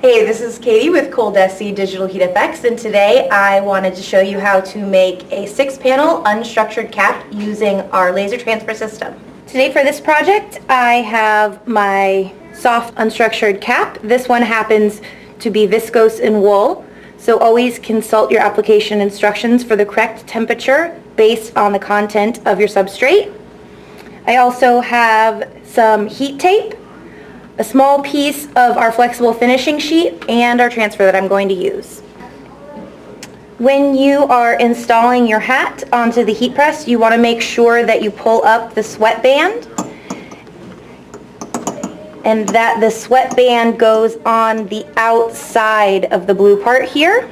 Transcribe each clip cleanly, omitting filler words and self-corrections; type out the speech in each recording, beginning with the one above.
Hey, this is Katie with Digital HeatFX, and today I wanted to show you how to make a 6-panel unstructured cap using our laser transfer system. Today for this project I have my soft unstructured cap. This one happens to be viscose and wool, so always consult your application instructions for the correct temperature based on the content of your substrate. I also have some heat tape, a small piece of our flexible finishing sheet, and our transfer that I'm going to use. When you are installing your hat onto the heat press, you want to make sure that you pull up the sweat band and that the sweat band goes on the outside of the blue part here.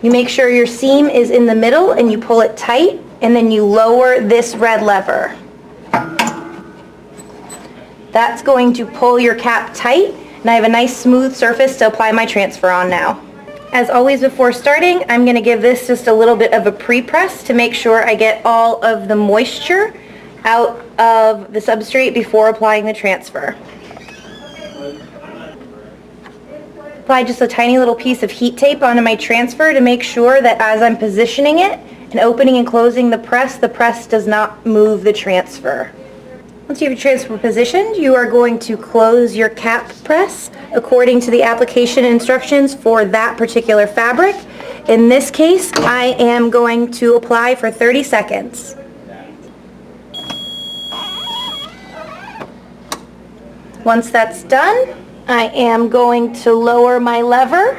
You make sure your seam is in the middle and you pull it tight, and then you lower this red lever. That's going to pull your cap tight, and I have a nice smooth surface to apply my transfer on now. As always before starting, I'm going to give this just a little bit of a pre-press to make sure I get all of the moisture out of the substrate before applying the transfer. Apply just a tiny little piece of heat tape onto my transfer to make sure that as I'm positioning it and opening and closing the press does not move the transfer. Once you have your transfer positioned, you are going to close your cap press according to the application instructions for that particular fabric. In this case, I am going to apply for 30 seconds. Once that's done, I am going to lower my lever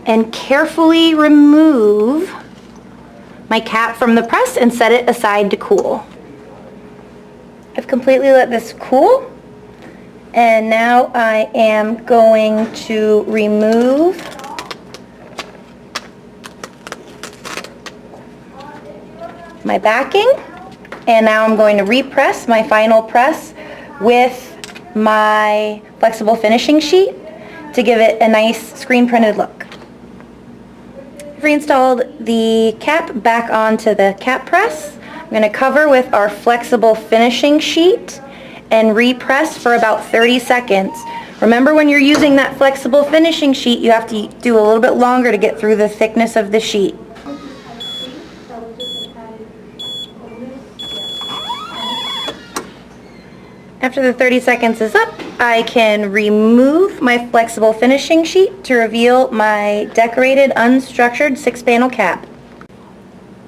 and carefully remove my cap from the press and set it aside to cool. I've completely let this cool, and now I am going to remove my backing, and now I'm going to repress my final press with my flexible finishing sheet to give it a nice screen printed look. I've reinstalled the cap back onto the cap press. I'm going to cover with our flexible finishing sheet and repress for about 30 seconds. Remember, when you're using that flexible finishing sheet, you have to do a little bit longer to get through the thickness of the sheet. After the 30 seconds is up, I can remove my flexible finishing sheet to reveal my decorated unstructured 6-panel cap.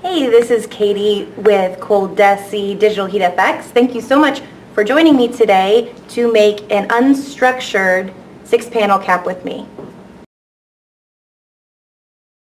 Hey, this is Katie with Digital HeatFX. Thank you so much for joining me today to make an unstructured 6-panel cap with me.